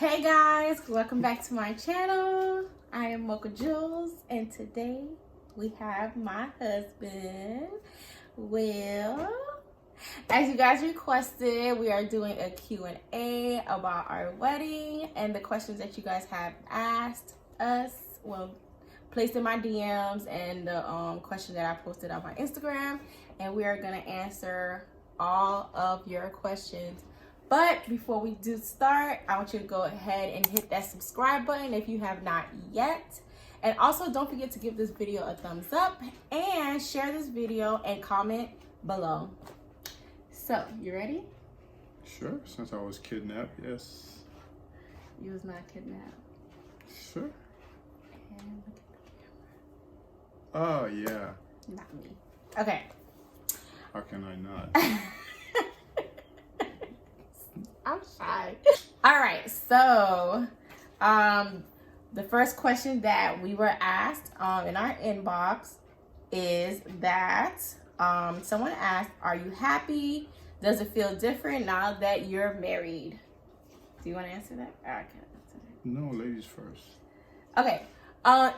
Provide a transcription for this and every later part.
Hey guys, welcome back to my channel. I am Mocha Jules, and today we have my husband, Will. As you guys requested, we are doing a Q&A about our wedding and the questions that you guys have asked us, placed in my DMs and the question that I posted on my Instagram, and we are going to answer all of your questions. But before we do start, I want you to go ahead and hit that subscribe button if you have not yet. And also don't forget to give this video a thumbs up and share this video and comment below. So, you ready? Sure, since I was kidnapped, yes. You was not kidnapped. Sure. And look at Oh, yeah. the camera. Not me. Okay. How can I not? I'm shy. All right, so the first question that we were asked in our inbox is that someone asked, are you happy? Does it feel different now that you're married? Do you want to answer that? I can't answer that. No, ladies first. Okay. Am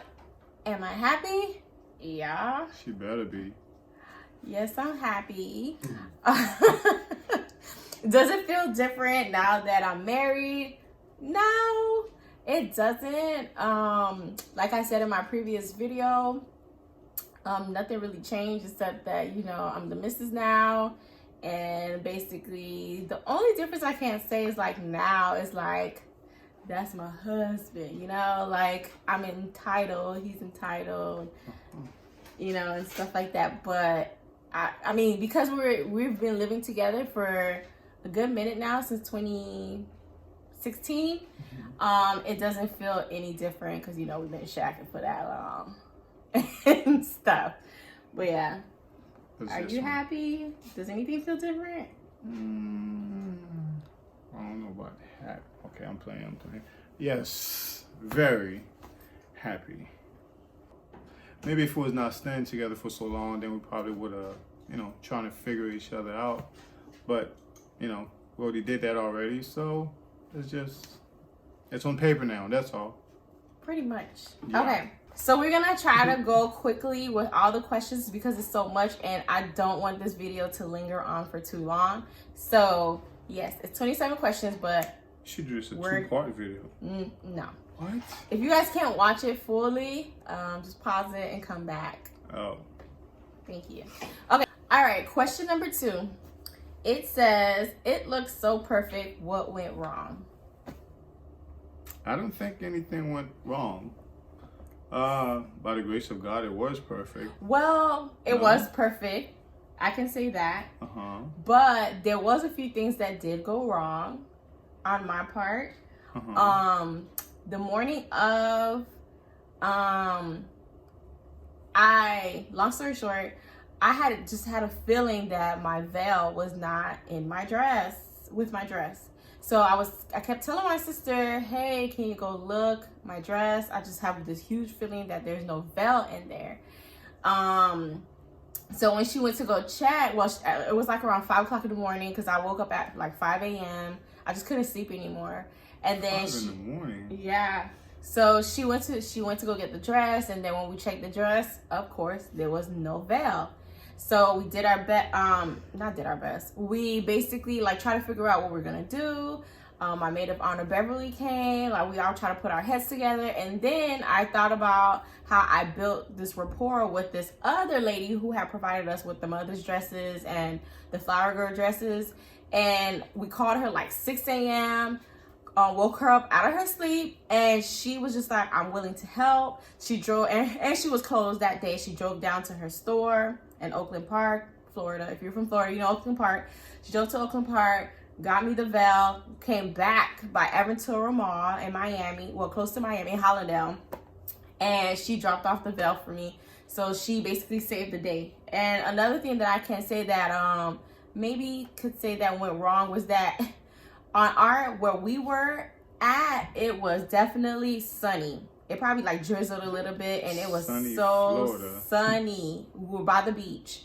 I happy? Yeah. She better be. Yes, I'm happy. Does it feel different now that I'm married? No, it doesn't. Like I said in my previous video, nothing really changed except that, you know, I'm the missus now. And basically, the only difference I can't say is like now is like, that's my husband, you know? Like, I'm entitled, he's entitled, you know, and stuff like that. But, I mean, because we've been living together for a good minute now, since 2016, it doesn't feel any different because, you know, we've been shacking for that long and stuff. But yeah, are you happy? Does anything feel different? I don't know about happy. Okay, I'm playing. Yes, very happy. Maybe if we was not staying together for so long, then we probably would have, you know, trying to figure each other out. But you know, we already did that already, so it's on paper now, that's all. Pretty much. Yeah. Okay, so we're gonna try to go quickly with all the questions because it's so much and I don't want this video to linger on for too long. So, yes, it's 27 questions, but you should do this a two-part video. No. What? If you guys can't watch it fully, just pause it and come back. Oh. Thank you. Okay, all right, question number 2. It says, it looks so perfect. What went wrong? I don't think anything went wrong. By the grace of God, it was perfect. Well, it was perfect. I can say that. Uh-huh. But there was a few things that did go wrong on my part. Uh-huh. The morning of, long story short, I just had a feeling that my veil was not in my dress, with my dress. So I kept telling my sister, hey, can you go look my dress? I just have this huge feeling that there's no veil in there. So when she went to go check, well, it was like around 5 o'clock in the morning because I woke up at like 5 a.m. I just couldn't sleep anymore. And then 5 in the morning? Yeah. So she went to go get the dress, and then when we checked the dress, of course, there was no veil. So we did our not did our best. We basically like tried to figure out what we're gonna do. My maid of honor Beverly came. Like we all tried to put our heads together, and then I thought about how I built this rapport with this other lady who had provided us with the mother's dresses and the flower girl dresses, and we called her like 6 a.m. Woke her up out of her sleep, and she was just like, I'm willing to help. She drove, and she was closed that day. She drove down to her store in Oakland Park, Florida. If you're from Florida, you know Oakland Park. She drove to Oakland Park, got me the veil, came back by Aventura Mall in Miami, well, close to Miami, Hollandale, and she dropped off the veil for me. So she basically saved the day. And another thing that I can say that maybe could say that went wrong was that on where we were at, it was definitely sunny. It probably like drizzled a little bit, and it was Sunny so Florida. sunny. We were by the beach.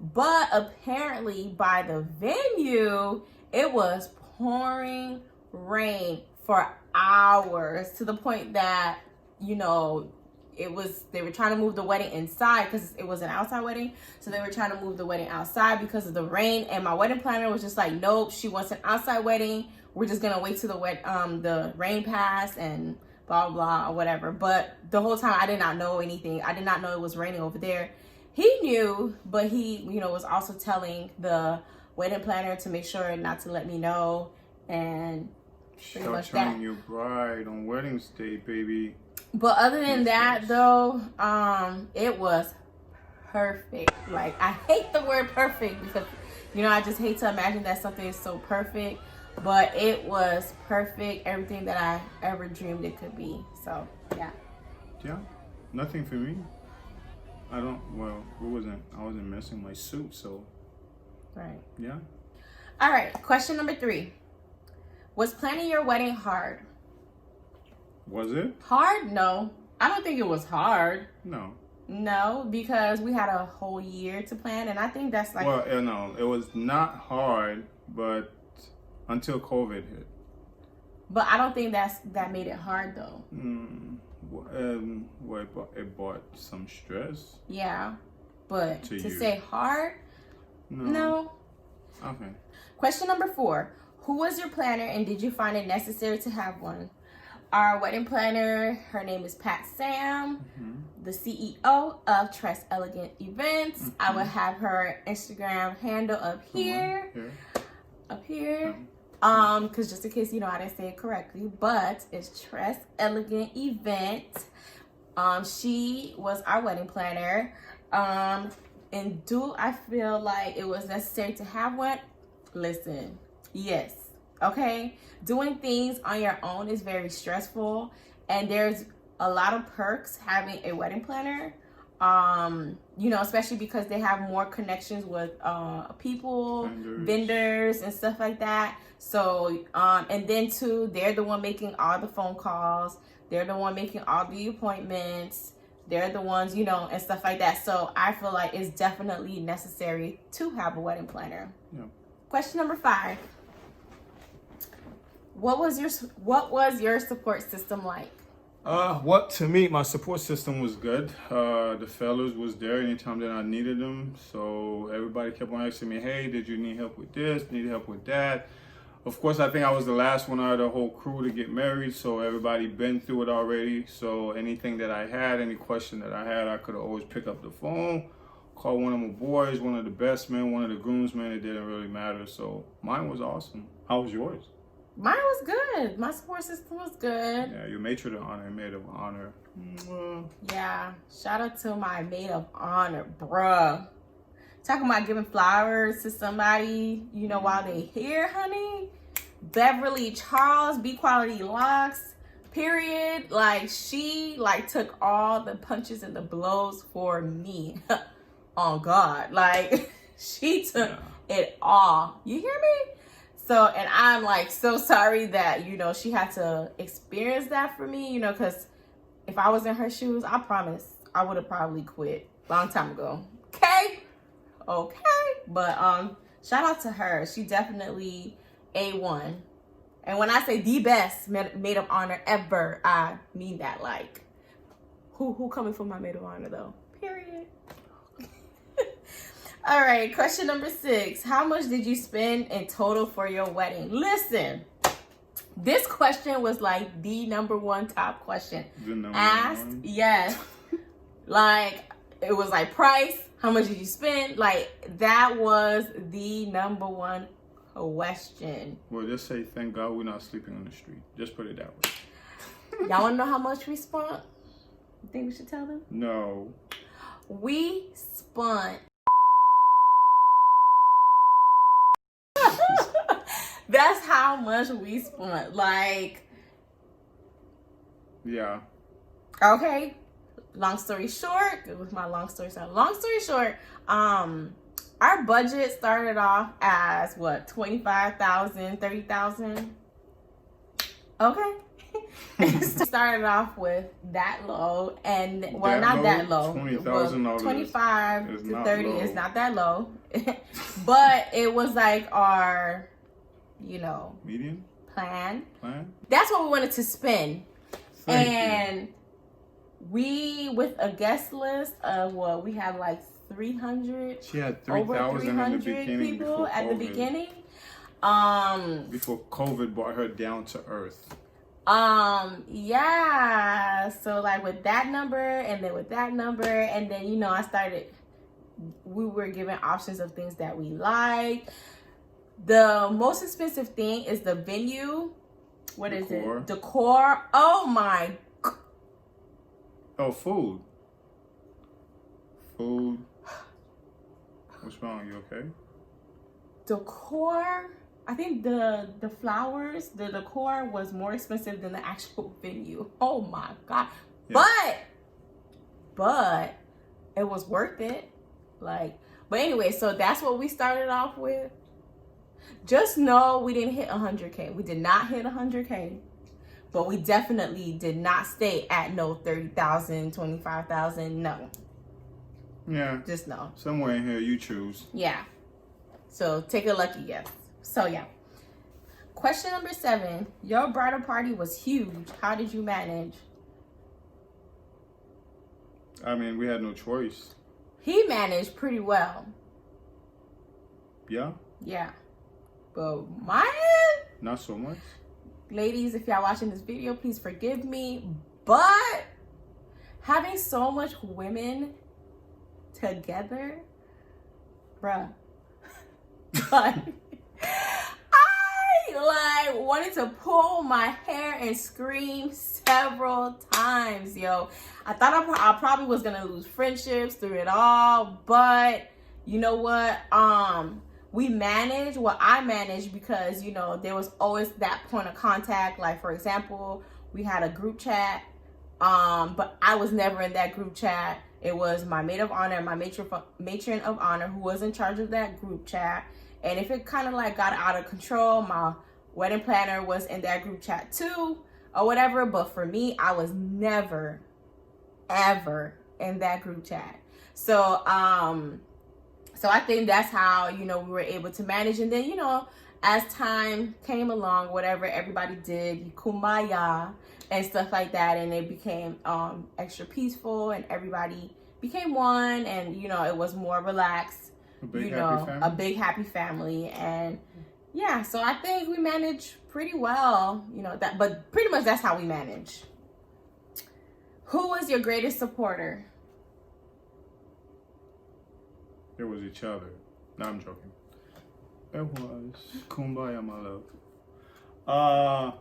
But apparently by the venue, it was pouring rain for hours, to the point that, you know, they were trying to move the wedding inside because it was an outside wedding. So they were trying to move the wedding outside because of the rain. And my wedding planner was just like, nope, she wants an outside wedding. We're just gonna wait till the rain pass and blah blah or whatever. But the whole time I did not know anything. I did not know it was raining over there. He knew, but he, you know, was also telling the wedding planner to make sure not to let me know. And pretty much that. Start your bride on wedding day, baby. But other than that, though, it was perfect. Like, I hate the word perfect because, you know, I just hate to imagine that something is so perfect. But it was perfect. Everything that I ever dreamed it could be. So, yeah. Yeah, nothing for me. I wasn't missing my suit, so. Right. Yeah. All right, question number 3. Was planning your wedding hard? Was it? Hard? No. I don't think it was hard. No. No, because we had a whole year to plan, and I think that's like... Well, no, it was not hard, but until COVID hit. But I don't think that made it hard, though. It brought some stress. Yeah, but to you. say hard? No. Okay. Question number 4. Who was your planner, and did you find it necessary to have one? Our wedding planner, her name is Pat Sam, the CEO of Tress Elegant Events. I will have her Instagram handle up here. Because just in case, you know, I didn't say it correctly, but it's Tress Elegant Event. She was our wedding planner. And do I feel like it was necessary to have one? Listen, yes. Okay, doing things on your own is very stressful, and there's a lot of perks having a wedding planner. You know, especially because they have more connections with people, vendors and stuff like that. So, and then too, they're the one making all the phone calls. They're the one making all the appointments. They're the ones, you know, and stuff like that. So I feel like it's definitely necessary to have a wedding planner. Yeah. Question number 5. What was your support system like? To me, my support system was good. The fellas was there anytime that I needed them. So everybody kept on asking me, hey, did you need help with this? Need help with that? Of course, I think I was the last one out of the whole crew to get married. So everybody been through it already. So anything that I had, any question that I had, I could always pick up the phone, call one of my boys, one of the best men, one of the groomsmen. It didn't really matter. So mine was awesome. How was yours? Mine was good. My support system was good. Yeah, your matron of honor, maid of honor. Yeah, shout out to my maid of honor, bruh. Talking about giving flowers to somebody, you know, while they here, honey. Beverly Charles, B Quality Locks, period. Like, she, like, took all the punches and the blows for me. Oh, God. Like, she took it all. You hear me? So, and I'm like so sorry that, you know, she had to experience that for me, you know, because if I was in her shoes, I promise I would have probably quit long time ago. Okay. But shout out to her. She definitely A1. And when I say the best maid of honor ever, I mean that. Like, who coming for my maid of honor though? Period. All right, question number 6. How much did you spend in total for your wedding? Listen, this question was like the number 1 top question asked. Yes. Like, it was like price. How much did you spend? Like, that was the number 1 question. Well, just say, thank God we're not sleeping on the street. Just put it that way. Y'all want to know how much we spent? You think we should tell them? No. We spent... That's how much we spent. Like, yeah. Okay. Long story short, it was my long story short. Long story short, our budget started off as what, 25,000, 30,000. Okay. It started off with that low, and well, not that low. $20,000. 25 to 30 low. is not that low, but it was like our, you know, median plan. Plan? That's what we wanted to spend. Thank And we, with a guest list of what we have, like 300. She had over 3,000 in the 300 beginning. people at the COVID. beginning. Before COVID brought her down to earth. Yeah. So like with that number, and then with that number, and then we were given options of things that we like. The most expensive thing is the venue. What is it? Decor. Oh my. Oh, food. Food. What's wrong? You okay? Decor. I think the flowers, the decor was more expensive than the actual venue. Oh my God. Yeah. But it was worth it. But anyway, so that's what we started off with. Just know we didn't hit 100K. We did not hit 100K. But we definitely did not stay at no 30,000, 25,000. No. Yeah. Just no. Somewhere in here you choose. Yeah. So take a lucky guess. So yeah. Question number 7. Your bridal party was huge. How did you manage? I mean, we had no choice. He managed pretty well. Yeah? Yeah. But mine? Not so much. Ladies, if y'all watching this video, please forgive me. But having so much women together, bruh. But I wanted to pull my hair and scream several times, yo. I thought I probably was gonna lose friendships through it all, but you know what? We managed what I managed because there was always that point of contact. Like for example, we had a group chat, but I was never in that group chat. It was my maid of honor, my matron of honor, who was in charge of that group chat. And if it kind of got out of control, my wedding planner was in that group chat too, or whatever. But for me, I was never, ever in that group chat. So I think that's how, we were able to manage. And then, as time came along, whatever everybody did, kumbaya and stuff like that. And it became extra peaceful and everybody became one. And, it was more relaxed. A big happy family. And yeah, so I think we managed pretty well, but pretty much that's how we manage. Who was your greatest supporter? It was each other. No, I'm joking. It was kumbaya, my love.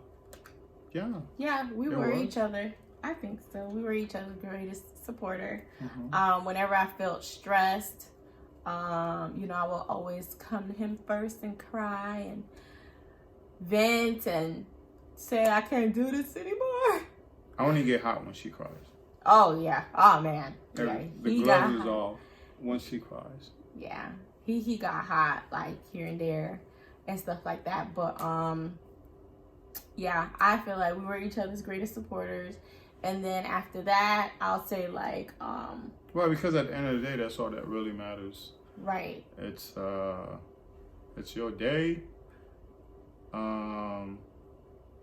Yeah. Yeah, we were each other. I think so. We were each other's greatest supporter. Mm-hmm. Whenever I felt stressed, I will always come to him first and cry and vent and say I can't do this anymore. I only get hot when she cries. Oh yeah. Oh man. The glove is off once she cries. Yeah. He got hot here and there and stuff like that. But yeah, I feel like we were each other's greatest supporters. And then after that, I'll say well, because at the end of the day, that's all that really matters. Right. It's your day.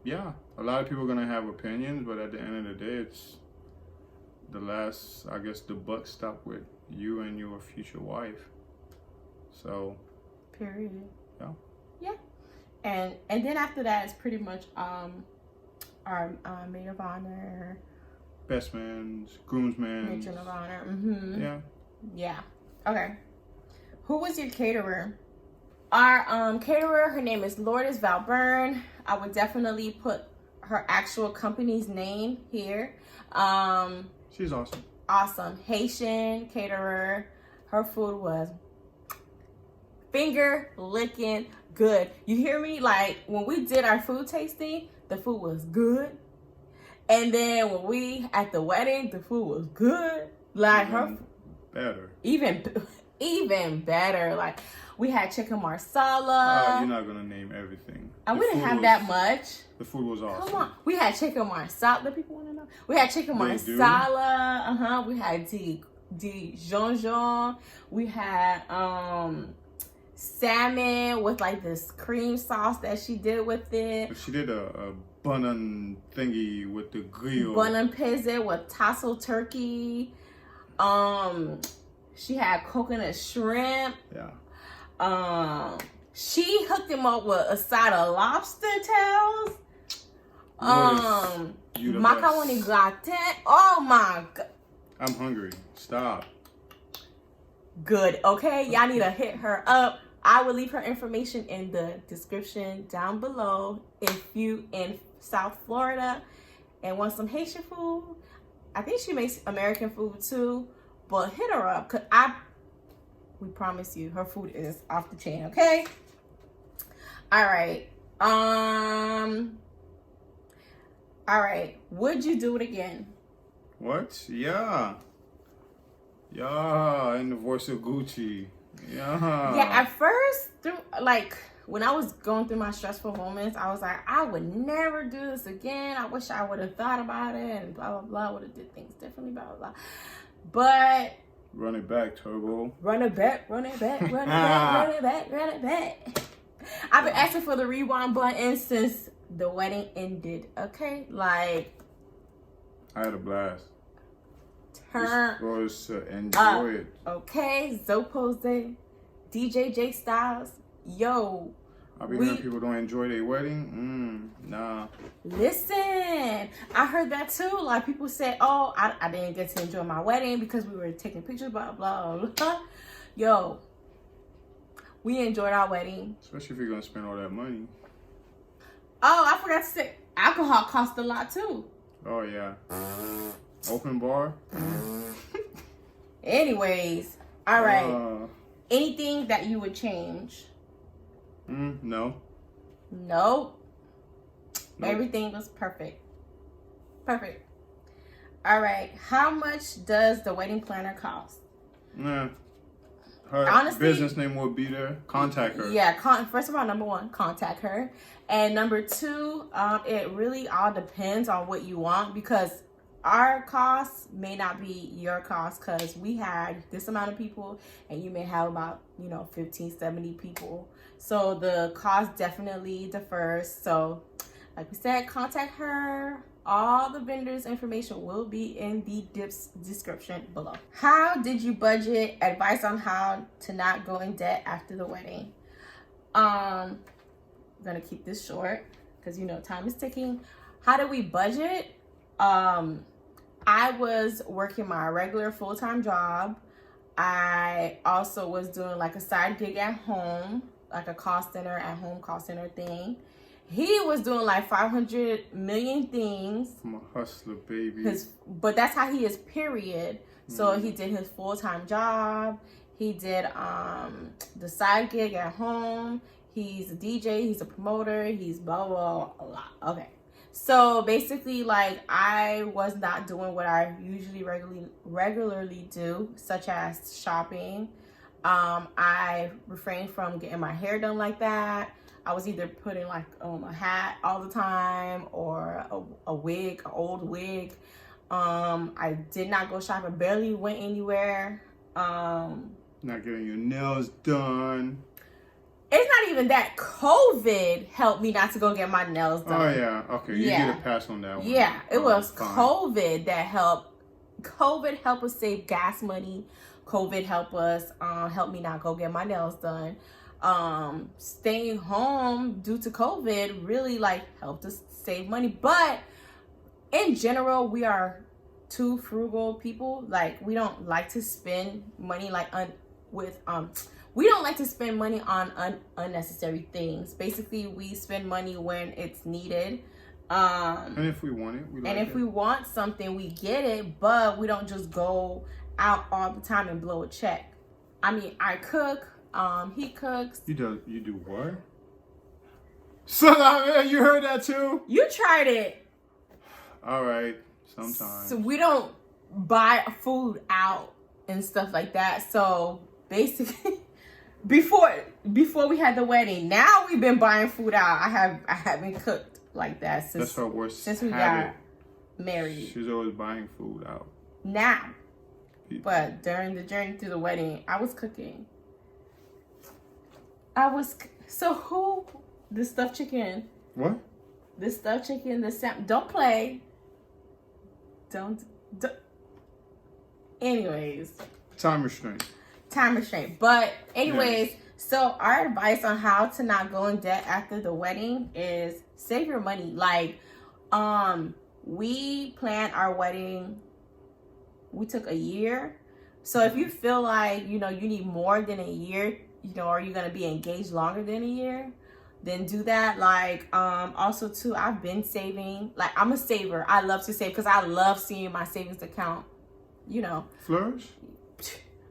Yeah, a lot of people are gonna have opinions, but at the end of the day, it's the buck stop with you and your future wife. So. Period. Yeah. Yeah. And then after that, it's pretty much our maid of honor, best man, groomsmen, matron of honor. Mm-hmm. Yeah. Yeah. Okay. Who was your caterer? Our caterer, her name is Lourdes Valburn. I would definitely put her actual company's name here. She's awesome. Awesome. Haitian caterer. Her food was finger licking good. You hear me? When we did our food tasting, the food was good. And then when we at the wedding, the food was good. Better. Even better. We had chicken marsala. You're not gonna name everything. We didn't have that much. The food was awesome. Come on. We had chicken marsala. The people want to know. We had chicken marsala. We had Dijon. We had salmon with like this cream sauce that she did with it. She did a bun thingy with the grill. Bun pizza with tassel turkey. She had coconut shrimp. Yeah. She hooked him up with a side of lobster tails. Macaroni gratin. Oh my god. I'm hungry. Stop. Good. Okay, y'all need to hit her up. I will leave her information in the description down below. If you in South Florida and want some Haitian food, I think she makes American food too. But hit her up, cause we promise you, her food is off the chain. Okay. All right. All right. Would you do it again? What? Yeah. Yeah. In the voice of Gucci. Yeah. Yeah. At first, when I was going through my stressful moments, I was like, I would never do this again. I wish I would have thought about it and blah blah blah. Would have did things differently. Blah blah blah. But run it back, Turbo. Run it back. Run it back. Run it back. Run it back. Run it back. I've been asking for the rewind button since the wedding ended. Okay, like I had a blast. Turn was enjoy it. Okay, Zopose, DJ J Styles, yo. I've been hearing people don't enjoy their wedding. Nah. Listen, I heard that too. Like people said, oh, I didn't get to enjoy my wedding because we were taking pictures, blah blah blah. Yo, we enjoyed our wedding. Especially if you're gonna spend all that money. Oh, I forgot to say, alcohol costs a lot too. Oh yeah. Open bar. Anyways, all right. Anything that you would change? No. Nope. Everything was perfect. Perfect. All right. How much does the wedding planner cost? Nah. Her honestly, business name will be there. Contact her. Yeah. First of all, number one, contact her. And number two, it really all depends on what you want, because our costs may not be your cost, because we had this amount of people and you may have about 15, 70 people. So the cost definitely differs. So like we said, contact her. All the vendors' information will be in the description below. How did you budget? Advice on how to not go in debt after the wedding. I'm gonna keep this short because time is ticking. How did we budget? I was working my regular full-time job. I also was doing like a side gig at home, like a call center at home call center thing. He was doing like 500 million things. I'm a hustler, baby. But that's how he is, period. So he did his full-time job. He did the side gig at home. He's a DJ. He's a promoter. He's blah, blah, blah, a lot. Okay. So basically, like, I was not doing what I usually regularly do, such as shopping. I refrained from getting my hair done like that. I was either putting like a hat all the time or a wig, an old wig. I did not go shopping, barely went anywhere. Not getting your nails done. It's not even that. COVID helped me not to go get my nails done. Oh yeah, okay. You get a pass on that one. Yeah, it was COVID that helped. COVID helped us save gas money. COVID helped us help me not go get my nails done. Staying home due to COVID really helped us save money. But in general, we are two frugal people. Like, we don't like to spend money we don't like to spend money on unnecessary things. Basically, we spend money when it's needed. And if we want it, we want something, we get it, but we don't just go out all the time and blow a check. I mean, I cook, he cooks. You do what? So you heard that too? You tried it. All right, sometimes. So we don't buy food out and stuff like that. So basically, before we had the wedding, now we've been buying food out. I haven't cooked like that since we got married. She's always buying food out. Now. But during the journey through the wedding, I was cooking. The stuffed chicken. What? The stuffed chicken, don't play. Don't. Anyways. Time restraint. But anyways, Yes. So our advice on how to not go in debt after the wedding is save your money. Like, we planned our wedding. We took a year. So if you feel like, you need more than a year, or you're going to be engaged longer than a year, then do that. Like, also too, I've been saving. Like, I'm a saver. I love to save because I love seeing my savings account, Flourish?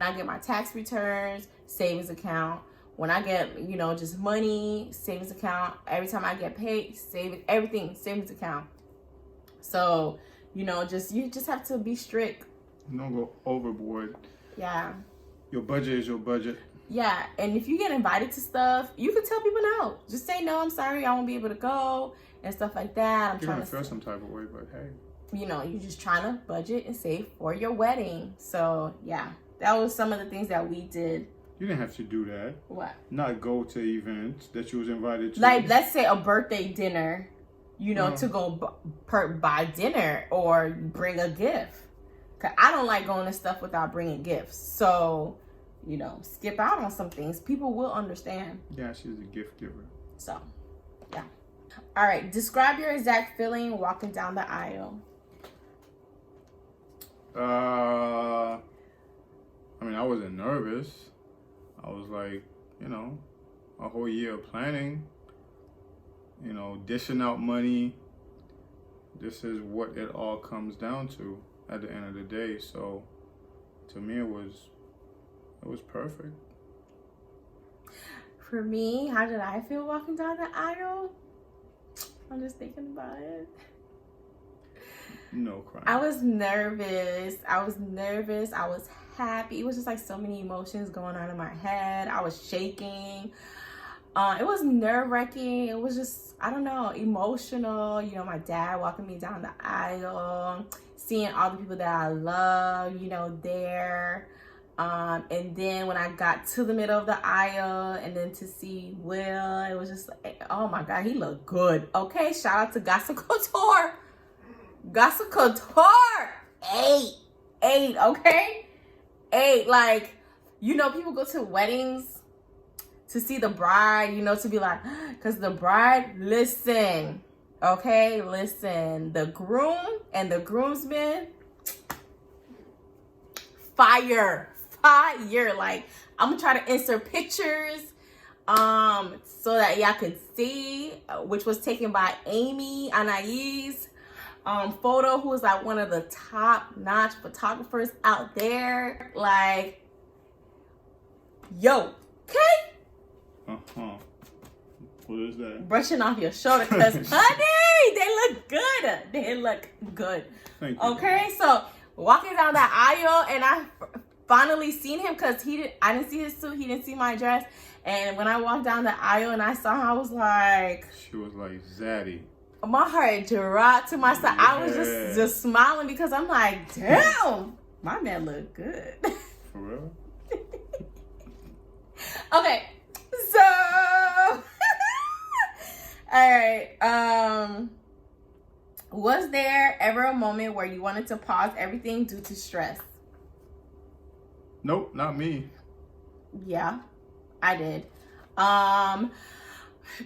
I get my tax returns, savings account. When I get, just money, savings account. Every time I get paid, everything, savings account. So, you just have to be strict. Don't go overboard. Yeah. Your budget is your budget. Yeah, and if you get invited to stuff, you can tell people no. Just say no, I'm sorry, I won't be able to go, and stuff like that. You're gonna feel some type of way, but hey. You're just trying to budget and save for your wedding. So, yeah, that was some of the things that we did. You didn't have to do that. What? Not go to events that you was invited to. Like, let's say a birthday dinner, to go buy dinner or bring a gift. Because I don't like going to stuff without bringing gifts. So, skip out on some things. People will understand. Yeah, she's a gift giver. So, yeah. All right. Describe your exact feeling walking down the aisle. I wasn't nervous. I was like, a whole year of planning, dishing out money. This is what it all comes down to at the end of the day. So to me, it was perfect. For me, how did I feel walking down the aisle? I'm just thinking about it. No crying. I was nervous. I was happy. It was just like so many emotions going on in my head. I was shaking. It was nerve-wracking. It was just, I don't know, emotional. My dad walking me down the aisle, seeing all the people that I love, there. And then when I got to the middle of the aisle and then to see Will, it was just like, oh my God, he looked good. Okay, shout out to Gossip Couture. Gossip Couture. 8, okay? 8, like, people go to weddings to see the bride, to be like, because the bride, listen, okay? Listen, the groom and the groomsmen, fire. Like, I'm gonna try to insert pictures so that y'all could see, which was taken by Amy Anais photo, who is like one of the top-notch photographers out there. Like, yo, okay? What is that? Brushing off your shoulder, because honey, they look good. Thank you. Okay, so walking down that aisle, and I finally seen him, because I didn't see his suit, he didn't see my dress. And when I walked down the aisle and I saw him, I was like, she was like Zaddy. My heart dropped to my side. Yeah. I was just smiling, because I'm like, damn, my man look good. For real? Okay, so all right. Was there ever a moment where you wanted to pause everything due to stress? Nope, not me. Yeah, I did.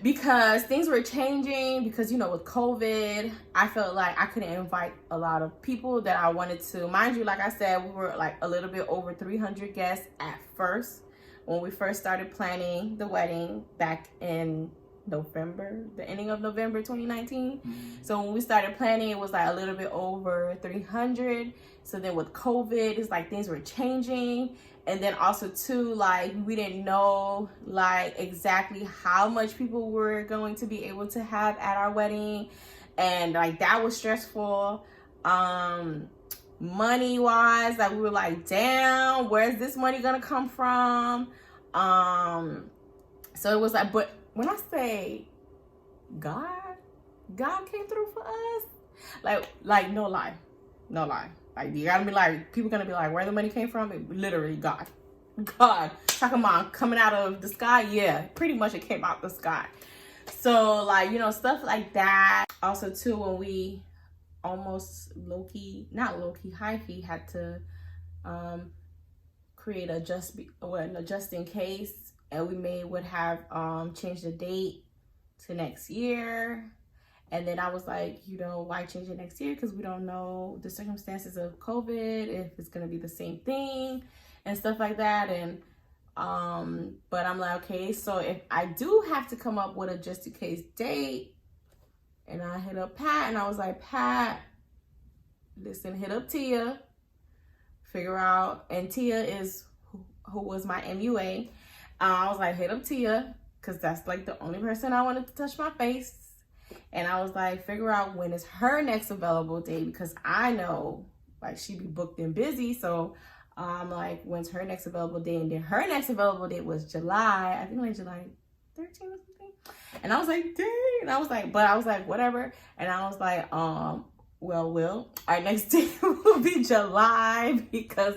Because things were changing, because with COVID, I felt like I couldn't invite a lot of people that I wanted to. Mind you, like I said, we were like a little bit over 300 guests at first when we first started planning the wedding back in November, the ending of November 2019. So when we started planning, it was like a little bit over 300. So then with COVID, it's like things were changing. And then also too, like, we didn't know like exactly how much people were going to be able to have at our wedding. And like, that was stressful. Money wise, like, we were like, damn, where's this money gonna come from? So it was like, but when I say God came through for us, like no lie. Like, you gotta be like, people gonna be like, where the money came from? It literally God. God, talking about coming out of the sky. Yeah, pretty much it came out the sky. So like, you know, stuff like that. Also too, when we almost high-key had to create a just in case, and we would have changed the date to next year. And then I was like, you know, why change it next year? Because we don't know the circumstances of COVID, if it's gonna be the same thing and stuff like that. And but I'm like, okay, so if I do have to come up with a just in case date, and I hit up Pat, and I was like, Pat, listen, hit up Tia, figure out, and Tia is who was my MUA. I was like, hit up Tia, because that's like the only person I wanted to touch my face. And I was like, figure out when is her next available date, because I know like she be booked and busy. So I'm like, when's her next available date? And then her next available date was July, I think like July 13th or something. And I was like, dang. And I was like, whatever. And I was like, well, our next date will be July, because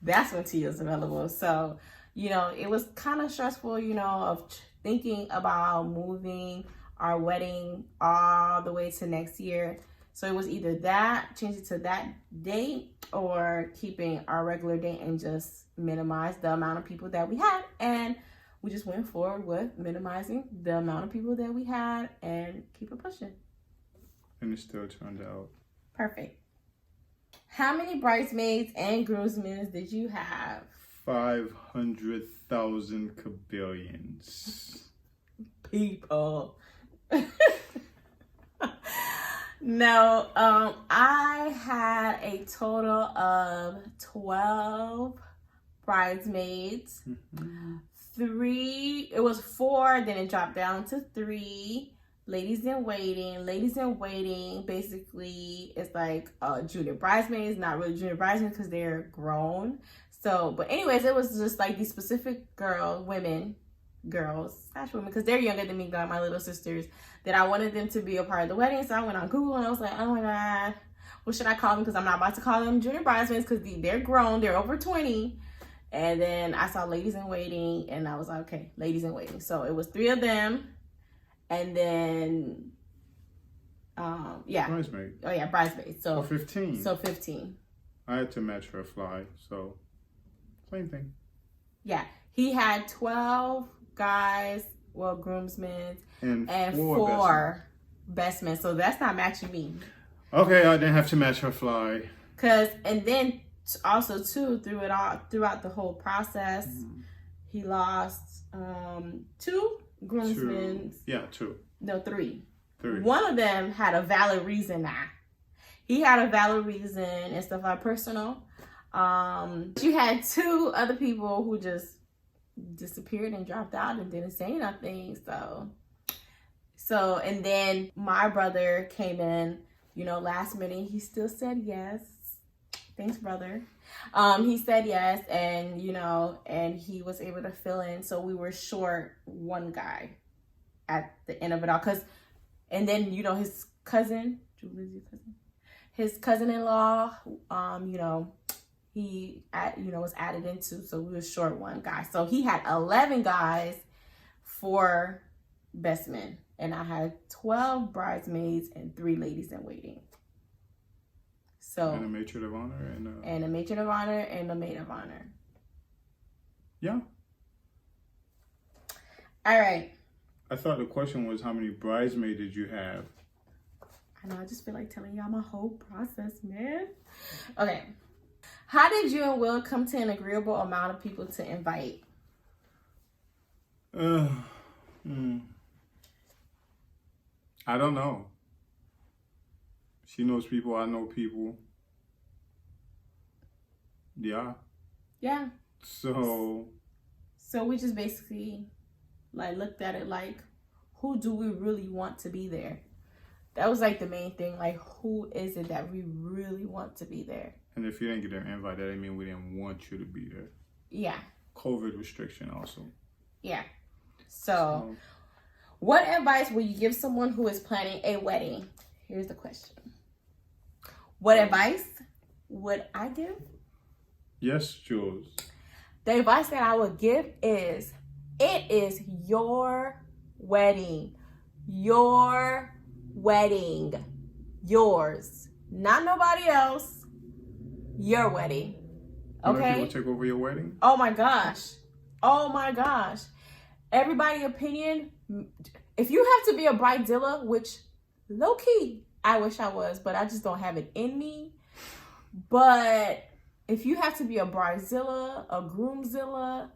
that's when Tia's available. So, you know, it was kind of stressful, you know, of thinking about moving our wedding all the way to next year. So it was either that, change it to that date, or keeping our regular date and just minimize the amount of people that we had. And we just went forward with minimizing the amount of people that we had and keep it pushing. And it still turned out perfect. How many bridesmaids and groomsmen did you have? 500,000 kabillions. People. No, I had a total of 12 bridesmaids. Mm-hmm. 4, then it dropped down to 3. Ladies in waiting basically is like junior bridesmaids, not really junior bridesmaids because they're grown. So, but anyways, it was just like these specific women, because they're younger than me, got my little sisters, that I wanted them to be a part of the wedding. So I went on Google and I was like, oh my God, what should I call them? Because I'm not about to call them junior bridesmaids because they're grown, they're over 20. And then I saw ladies in waiting and I was like, okay, ladies in waiting. So it was 3 of them. And then, Bridesmaid. Oh yeah, bridesmaids. So 15. So 15. I had to match her fly, so same thing. Yeah, he had 12 guys, groomsmen, and 4 best men. So that's not matching me. Okay, I didn't have to match her fly. And then also too, throughout the whole process, he lost 2 groomsmen. 2. No, 3. 3. One of them had a valid reason now. He had a valid reason and stuff like personal. You had 2 other people who just disappeared and dropped out and didn't say nothing. So and then my brother came in, you know, last minute. He still said yes. Thanks, brother. He said yes, and you know, and he was able to fill in. So we were short 1 guy at the end of it all. And then, you know, his cousin, his cousin-in-law, you know, was added into. So we were short 1 guy. So he had 11 guys, 4 best men, and I had 12 bridesmaids and 3 ladies in waiting. So, and a matron of honor and a matron of honor and a maid of honor. Yeah. All right. I thought the question was how many bridesmaids did you have? I know, I just feel like telling y'all my whole process, man. Okay. How did you and Will come to an agreeable amount of people to invite? I don't know. She knows people, I know people. Yeah. Yeah. So we just basically like looked at it like, who do we really want to be there? That was like the main thing. Like, who is it that we really want to be there? And if you didn't get an invite, that didn't mean we didn't want you to be there. Yeah. COVID restriction also. Yeah. So what advice would you give someone who is planning a wedding? Here's the question. What advice would I give? Yes, Jules. The advice that I would give is, it is your wedding. Your wedding. Yours. Not nobody else. Your wedding. Okay? People take over your wedding? Oh my gosh. Oh my gosh. Everybody's opinion. If you have to be a bridezilla, which low key, I wish I was, but I just don't have it in me. But if you have to be a bridezilla, a groomzilla,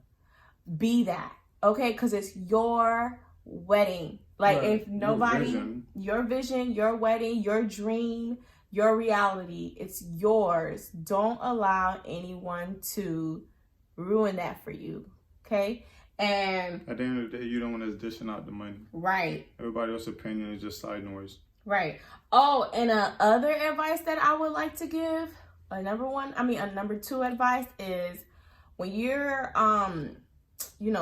be that. Okay? Because it's your wedding. Like, if nobody, your vision, your wedding, your dream, your reality, it's yours. Don't allow anyone to ruin that for you. Okay? And at the end of the day, you don't want us dishing out the money. Right. Everybody else's opinion is just side noise. Right. Oh, and other advice that I would like to give, a number 2 advice is, when you're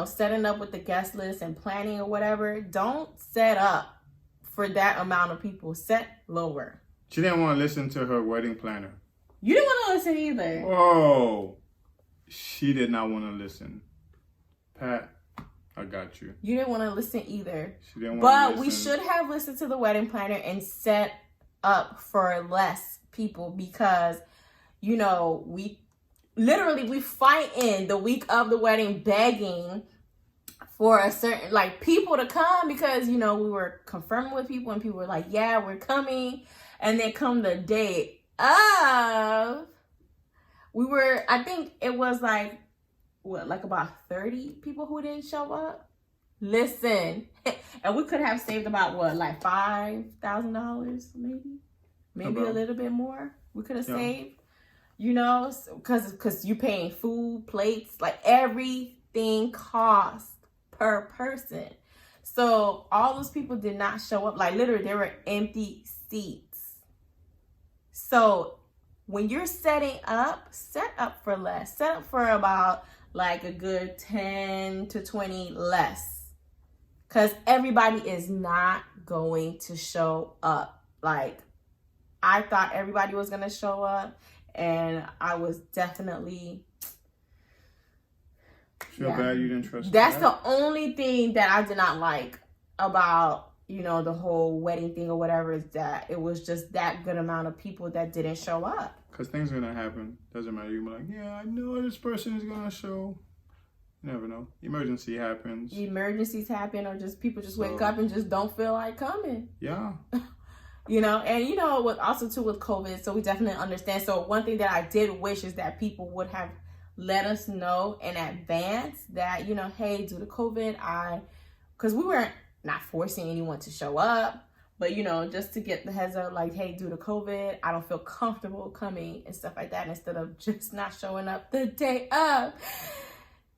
setting up with the guest list and planning or whatever, don't set up for that amount of people. Set lower. She didn't want to listen to her wedding planner. You didn't want to listen either. Oh, she did not want to listen. Pat, I got you. You didn't want to listen either. She didn't want but to listen. We should have listened to the wedding planner and set up for less people, because, we fight in the week of the wedding begging for a certain, people to come, because, we were confirming with people and people were like, yeah, we're coming. And then come the day of, I think it was about 30 people who didn't show up. Listen, and we could have saved about $5,000 maybe a little bit more. We could have saved, because you paying food, plates, everything costs per person. So all those people did not show up. Literally, there were empty seats. So when you're setting up, set up for less. Set up for about a good 10 to 20 less. Because everybody is not going to show up. I thought everybody was going to show up. And I was definitely... Feel bad you didn't trust That's the only thing that I did not like about, the whole wedding thing or whatever, is that it was just that good amount of people that didn't show up. Because things are going to happen. Doesn't matter. You're like, yeah, I know this person is going to show. You never know. Emergency happens. Emergencies happen, or just people just wake up and just don't feel like coming. Yeah. And with COVID, so we definitely understand. So one thing that I did wish is that people would have let us know in advance that, hey, due to COVID, because we weren't not forcing anyone to show up, but, just to get the heads up, hey, due to COVID, I don't feel comfortable coming and stuff like that, instead of just not showing up the day of.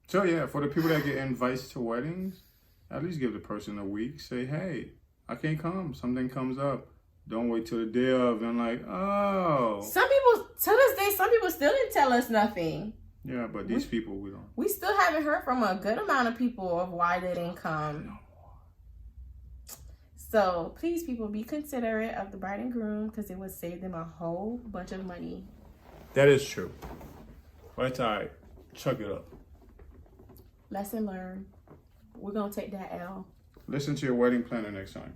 So, yeah, for the people that get invites to weddings, at least give the person a week. Say, hey, I can't come. Something comes up. Don't wait till the day of and oh. Some people, to this day, some people still didn't tell us nothing. Yeah, but these people, we don't. We still haven't heard from a good amount of people of why they didn't come. So please, people, be considerate of the bride and groom, because it would save them a whole bunch of money. That is true. But it's all right. Chuck it up. Lesson learned. We're going to take that L. Listen to your wedding planner next time.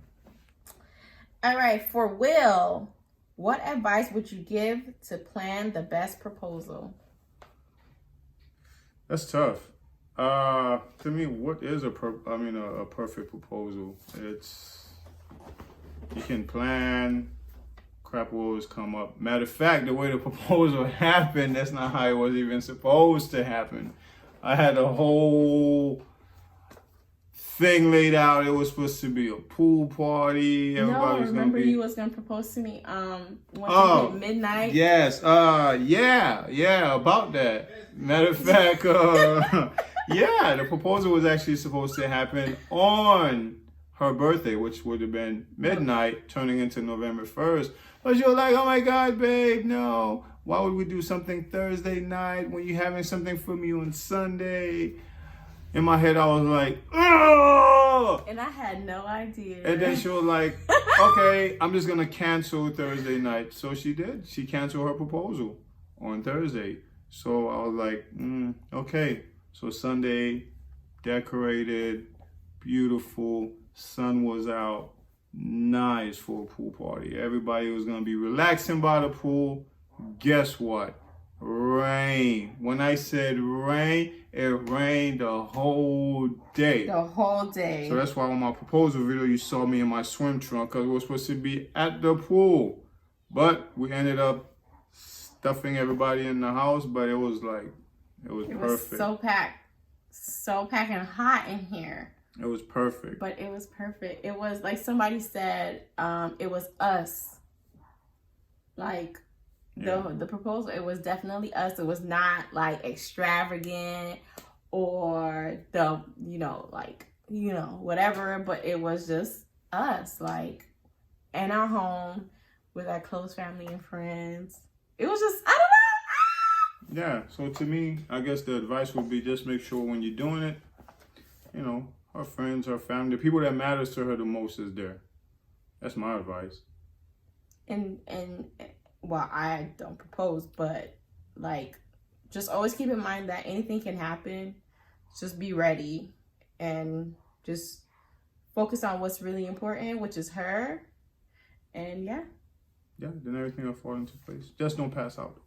All right. For Will, what advice would you give to plan the best proposal? That's tough. To me, what is a perfect proposal? It's, you can plan, crap will always come up. Matter of fact, the way the proposal happened, that's not how it was even supposed to happen. I had a whole thing laid out. It was supposed to be a pool party. Everybody was remember gonna be... you was gonna propose to me once at midnight. Yes. Yeah, about that. Matter of fact, yeah, the proposal was actually supposed to happen on her birthday, which would have been midnight, turning into November 1st. But you're like, oh my God, babe, no. Why would we do something Thursday night when you're having something for me on Sunday? In my head, I was like, oh! And I had no idea. And then she was like, okay, I'm just going to cancel Thursday night. So she did. She canceled her proposal on Thursday. So I was like, okay. So Sunday, decorated, beautiful, sun was out, nice for a pool party. Everybody was gonna be relaxing by the pool. Guess what? Rain. When I said rain, it rained the whole day. The whole day. So that's why on my proposal video, you saw me in my swim trunk because we were supposed to be at the pool. But we ended up stuffing everybody in the house, but it was perfect. It was so packed and hot in here. It was perfect. But it was perfect. It was like somebody said, it was us. Like the proposal, it was definitely us. It was not like extravagant or whatever, but it was just us, like in our home with our close family and friends. It was just, I don't know. Yeah, so to me, I guess the advice would be just make sure when you're doing it, her friends, her family, the people that matters to her the most is there. That's my advice. And well, I don't propose, but like, just always keep in mind that anything can happen. Just be ready and just focus on what's really important, which is her. And yeah, then everything will fall into place. Just don't pass out.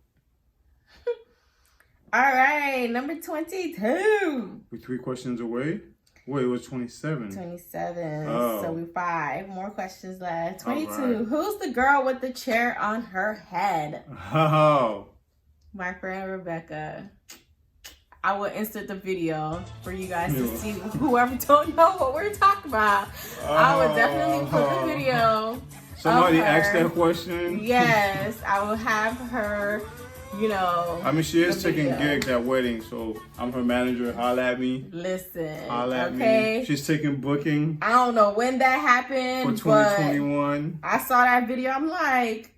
All right, number 22. We're 3 questions away. Wait, it was 27. 27. Oh. So we're 5 more questions left. 22. Right. Who's the girl with the chair on her head? Oh. My friend Rebecca. I will insert the video for you guys to see. Whoever don't know what we're talking about, I will definitely put the video. Somebody asked that question? Yes, I will have her, I mean, she is taking gigs at weddings, so I'm her manager. Holla at me. Listen, Holla at okay? me. She's taking booking. I don't know when that happened, for 2021. But I saw that video. I'm like,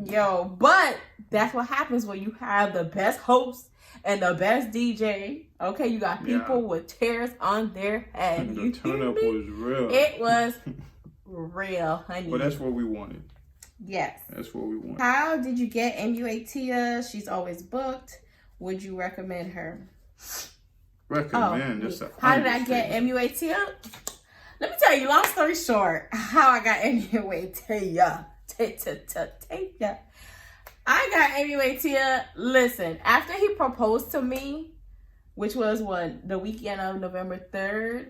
yo, but that's what happens when you have the best host and the best DJ. Okay, you got people with chairs on their head. The turn up was real. It was real, honey. But that's what we wanted. Yes. That's what we want. How did you get MuaTia? She's always booked. Would you recommend her? Recommend? How did I get MuaTia? Let me tell you, long story short, how I got MuaTia. I got MuaTia. Listen, after he proposed to me, which was the weekend of November 3rd,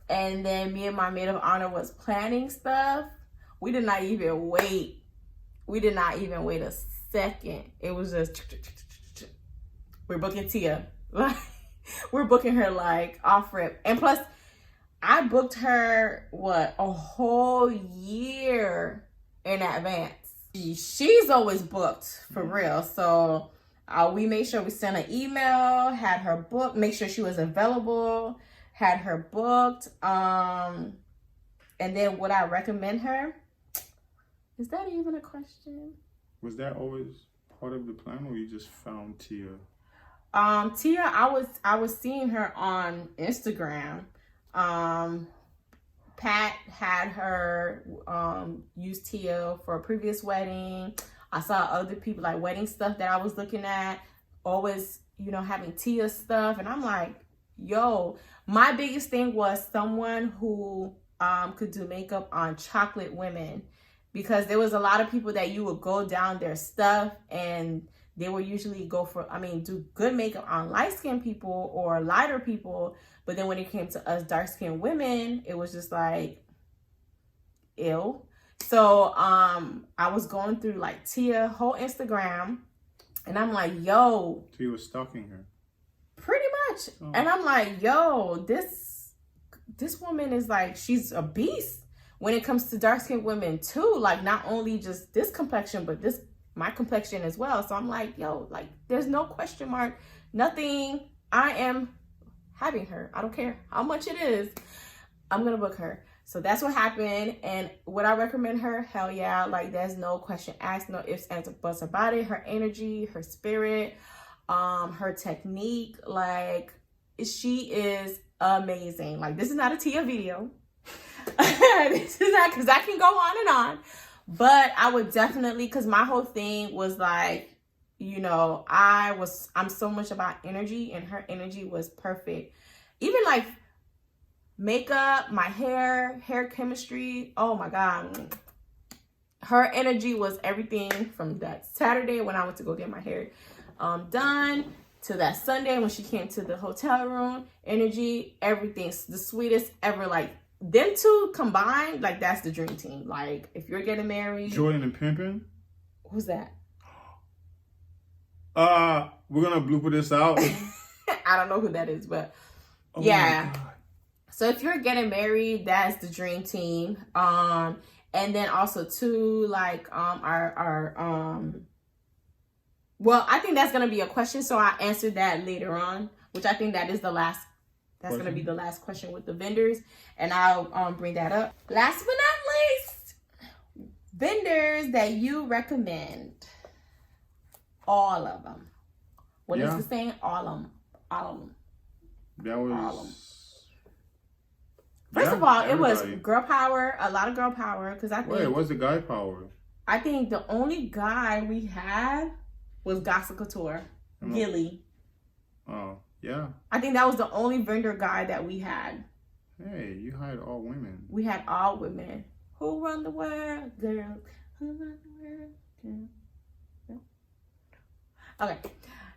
and then me and my maid of honor was planning stuff, we did not even wait. We did not even wait a second. It was just, we're booking Tia. We're booking her like off rip. And plus, I booked her, a whole year in advance. She's always booked, for real. So we made sure we sent an email, had her booked, make sure she was available, had her booked. And then would I recommend her? Is that even a question? Was that always part of the plan, or you just found Tia? Tia, I was seeing her on Instagram. Pat had her use Tia for a previous wedding. I saw other people like wedding stuff that I was looking at, always, having Tia stuff. And I'm like, yo, my biggest thing was someone who could do makeup on chocolate women. Because there was a lot of people that you would go down their stuff and they would usually do good makeup on light-skinned people or lighter people. But then when it came to us dark-skinned women, it was just like, ew. So I was going through like Tia whole Instagram and I'm like, yo. Tia was stalking her. Pretty much. Oh. And I'm like, yo, this woman is like, she's a beast. When it comes to dark-skinned women too, like not only just this complexion, but my complexion as well. So I'm like, yo, like there's no question mark, nothing. I am having her. I don't care how much it is. I'm going to book her. So that's what happened. And would I recommend her? Hell yeah. Like there's no question asked, no ifs, ands, or buts about it. Her energy, her spirit, her technique, like she is amazing. Like this is not a Tia video. This is not, because I can go on and on, but I would definitely, because my whole thing was like, you know, I'm so much about energy, and her energy was perfect. Even like makeup, my hair chemistry. Oh my God. Her energy was everything from that Saturday when I went to go get my hair done to that Sunday when she came to the hotel room. Energy, everything's the sweetest ever. Like, them two combined, like, that's the dream team. Like, if you're getting married. Jordan and Pimpin'? Who's that? We're gonna blooper this out. I don't know who that is, but yeah. So if you're getting married, that's the dream team. And then also too, like, well, I think that's gonna be a question, so I answered that later on, which I think that is the last. That's gonna be the last question with the vendors, and I'll bring that up. Last but not least, vendors that you recommend. All of them. What is the saying? All of them. All of them. That was. All of them. First of all, everybody. It was girl power, a lot of girl power, because I think. Wait, what's the guy power? I think the only guy we had was Gossip Couture, Gilly. Oh, yeah. I think that was the only vendor guy that we had. Hey, you hired all women. We had all women. Who run the world, girls? Who run the world, girls? Okay.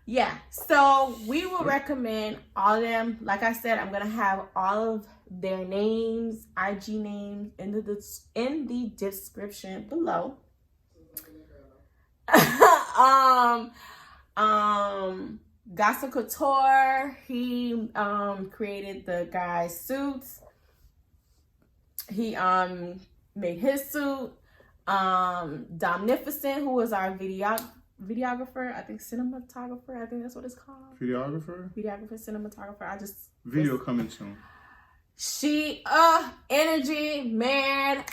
Yeah. So we will recommend all of them. Like I said, I'm gonna have all of their names, IG names in the description below. Gossip Couture, he created the guy's suits. He made his suit. Domnificent, who was our videographer, I think cinematographer, I think that's what it's called. Videographer, cinematographer. Video coming soon. She energy, man,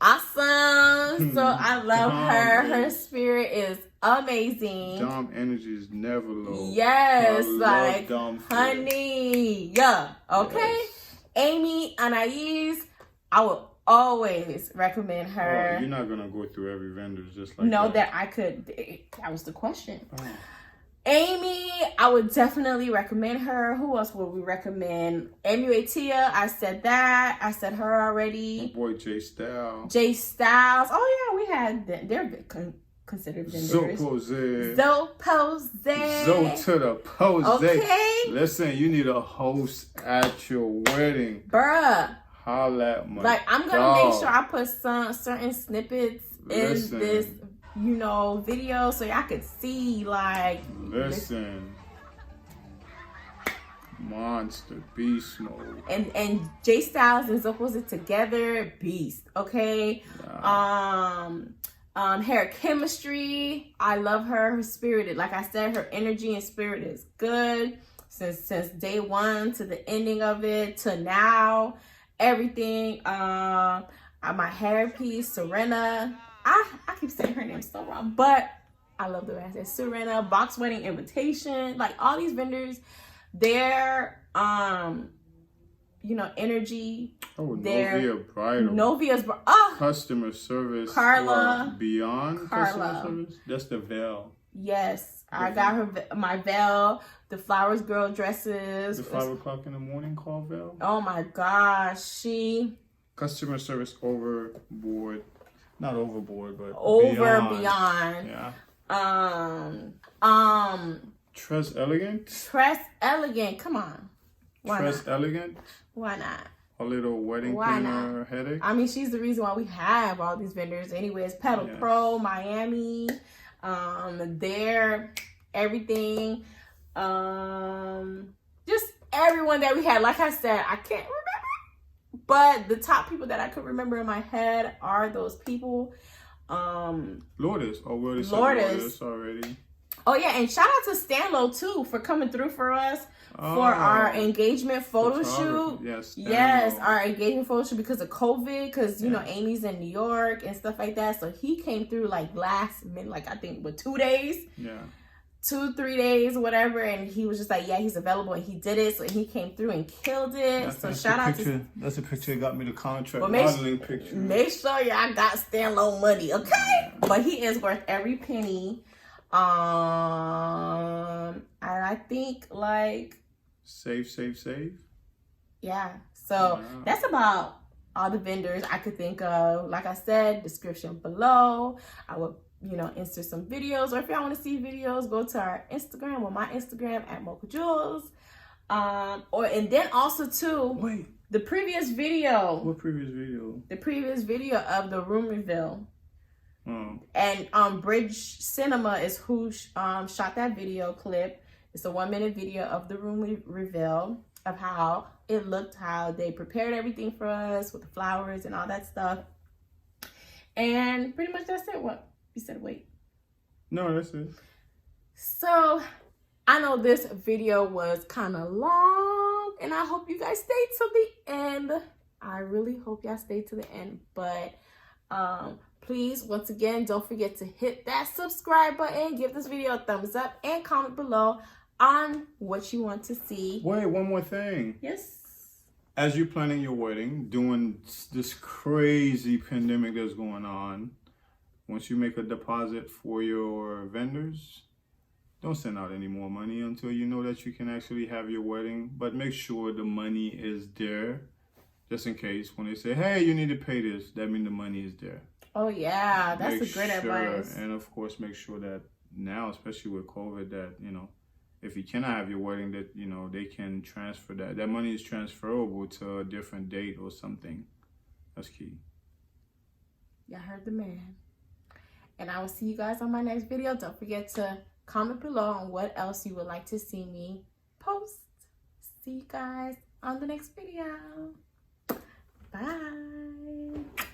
awesome. So I love her. Her spirit is amazing. Dom energy is never low. Yes, like honey. Yeah. Okay. Yes. Amy Anais, I will always recommend her. Oh, you're not gonna go through every vendor just like that I could. That was the question. Oh. Amy, I would definitely recommend her. Who else would we recommend? MuaTia, I said that. I said her already. My boy Jay Styles. Oh yeah, we had them. They're considered vendors. Zopose. Zo to the pose. Okay. Listen, you need a host at your wedding. Bruh. Holla at my Like, I'm gonna make sure I put some certain snippets in this, video so y'all could see, like. Listen. Monster beast mode. And J Styles and Zopose together, beast. Okay. Wow. Hair chemistry. I love her. Her spirit, like I said, her energy and spirit is good since day one to the ending of it to now. Everything. My hair piece, Serena. I keep saying her name so wrong, but I love the way I said Serena. Box wedding invitation. Like, all these vendors, their energy. Oh, Novia bridal. Novia's customer service. Carla. Beyond customer service. That's the veil. Yes, I got her my veil. The Flowers Girl dresses. The 5 o'clock in the morning call veil. Oh my gosh, she. Customer service overboard. Not overboard, but beyond. Yeah. Tres Elegant. Come on. Why Tres not? Elegant. Why not? A little wedding planner headache. I mean, she's the reason why we have all these vendors. Anyways, Pedal Pro, Miami. Their everything. Just everyone that we had. Like I said, I can't remember. But the top people that I could remember in my head are those people. Lourdes. Oh, we already said Lourdes already. Oh, yeah. And shout out to Stanlo, too, for coming through for us for our engagement photo shoot. Yes, our engagement photo shoot because of COVID. Because, Amy's in New York and stuff like that. So he came through like last minute, like I think with 2 days. Yeah. 2-3 days, whatever, and he was just like, yeah, he's available, and he did it. So he came through and killed it. So shout out to. That's a picture that got me the contract. Well, modeling picture. Make sure y'all got Stanlow money, okay? Yeah. But he is worth every penny. And I think like Save. yeah. So that's about all the vendors I could think of. Like I said, description below. I will, insert some videos, or if y'all want to see videos, go to our Instagram or my Instagram at Mocha Jewels. And then also too. Wait. The previous video. What previous video? The previous video of the room reveal. Oh. And Bridge Cinema is who shot that video clip. It's a 1-minute video of the room reveal of how it looked, how they prepared everything for us with the flowers and all that stuff. And pretty much that's it. What? You said wait. No, that's it. So I know this video was kind of long, and I hope you guys stayed to the end. I really hope y'all stayed to the end. But please, once again, don't forget to hit that subscribe button, give this video a thumbs up, and comment below on what you want to see. Wait, one more thing. Yes. As you're planning your wedding, doing this crazy pandemic that's going on, once you make a deposit for your vendors, don't send out any more money until you know that you can actually have your wedding. But make sure the money is there, just in case when they say, hey, you need to pay this, that means the money is there. Oh yeah, that's a great advice. And of course, make sure that now, especially with COVID, that, if you cannot have your wedding, that, they can transfer that. That money is transferable to a different date or something. That's key. Y'all heard the man. And I will see you guys on my next video. Don't forget to comment below on what else you would like to see me post. See you guys on the next video. Bye.